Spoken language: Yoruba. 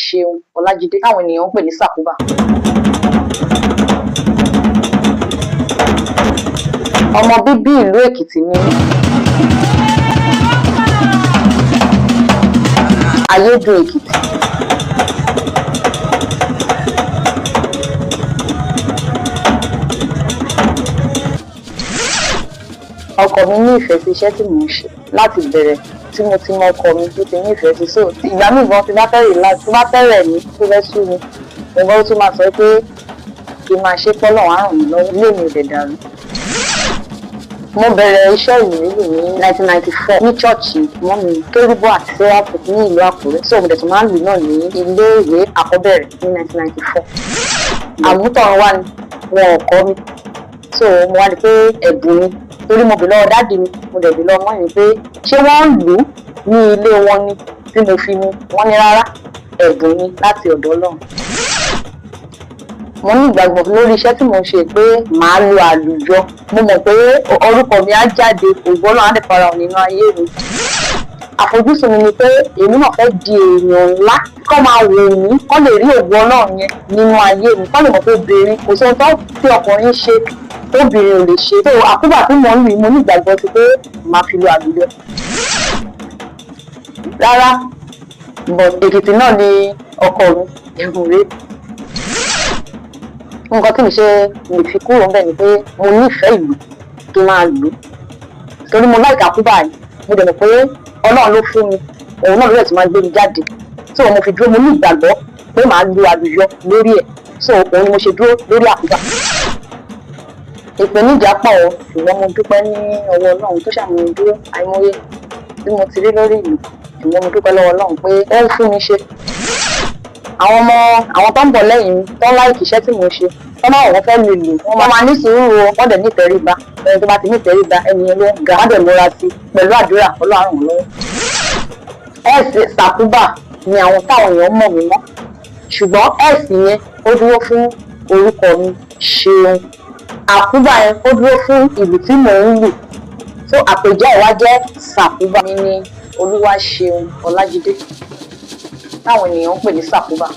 Ṣeun Ọlájídé táwọn ènìyàn ń pè ní Sàkúbà. Ọmọ bíbí ìlú Èkìtì ni mí. Ayédùn Èkìtì. Ọkọ mi ní ìfẹ́ sí iṣẹ́ tí mò ń ṣe láti bẹ̀rẹ̀ tí mo ti mọ ọkọ mi tó ti ní ìfẹ́ sí. So ìgbà míì gan tí bá fẹ́ rẹ̀ mí tó fẹ́ sú mi, ẹ̀gbọ́n tó máa sọ pé kí n máa ṣe pọ́lọ̀ wá ràn mí lọ́wọ́, ilé mi ò dẹ̀ dàrú. Mo bẹ̀rẹ̀ iṣẹ́ ìrìnrìn ní 1994 ní ṣọ́ọ̀ṣì mọ́mi Kérúbù àti Séráfù ní ìlú Àkúrẹ. So mo dẹ̀ tún máa ń lù náà ní ilé ìwé àkọ́bẹ̀rẹ̀ ní 1994. Àmútọ̀run wá ni wọn ò kọ́ mi. So mo wá di pé ẹ̀bùn mi torí mo bì lọ́wọ́ dáàdì mi, mo dẹ̀ bì lọ́wọ́ mọ́ mi pé ṣé wọ́n ń lù ú ní ilé wọn ni tí mo fi mu. Wọ́n ní rárá, ẹ̀bùn mi láti ọ̀dọ̀ Ọlọ́run. Mo ní ìgbàgbọ́ lórí iṣẹ́ tí mo ń ṣe pé màá lo àlùjọ. Mo mọ̀ pé orúkọ mi á jáde, ògbó náà á dẹ̀ fara hàn nínú ayé mi. Àfojúsùn mi ni pé èmi náà fẹ́ di èèyàn ńlá, kọ́ máa wò mí, kọ́ lè rí ògbó náà yẹn nínú ayé mi, kọ́ lè mọ̀ pé obìnrin kò sí ohun tó tí ọkùnrin ṣe tóbìnrin ò lè ṣe. So Àkúbà tí mò ń lù mo ní ìgbàgbọ́ sí pé màá fi lo àlùjọ. Rárá, Èkìtì náà ni ọkọ mi, ẹ̀hùn rèé. Nǹkan tí mi ṣe lè fi kúrò ńbẹ̀ ni pé mo nífẹ̀ẹ́ ìlú kí n máa lù ú. Torí mo láìka Àkúbà yìí, mo dẹ̀ mọ̀ pé Ọlọ́run ló fún mi, òun náà ló rẹ̀ tí máa gbé mi jáde. So mo fi dúró, mo ní ìgbàgbọ́ pé màá lo àlùjọ lórí ẹ̀. So òun ni mo ṣe dúró lórí Àkúbà. Ìpèníjà pọ̀ o, ṣùgbọ́n mo dúpẹ́ ní ọwọ́ Ọlọ́run tó ṣàmú mi dúró. Àìmọye tí mo ti rí lórí ìlú, ṣùgbọ́n mo dúpẹ́ lọ́wọ́ Ọlọ́run pé ó ń fún mi ṣe. Àwọn tó ń bọ̀ lẹ́yìn mi tó ń láìkì iṣẹ́ tí mo ṣe, tó máa wọ́n fẹ́ lè lò, wọ́n máa ní sùúrù o, wọ́n dẹ̀ ní ìtẹríba. Ẹni tó bá ti ní ìtẹríba, ẹni yẹn ló ń ga, wọ́n dẹ̀ múra sí pẹ̀lú àdúrà Ọlọ́run ràn wọ́n lọ́wọ́. Sàkúbà ni àwọn táwọn èèyàn mọ̀ mí mọ́, ṣùgbọ́n yẹn ó dúró fún orúkọ mi Ṣeun. Àkúbà yẹn ó dúró fún ìlú tí mò ń lù. So àpèjẹ́ ìwá jẹ́ Sàkúbà. Mi ni Ṣeun Ọlájídé táwọn ènìyàn ń pè ní Sàkúbà.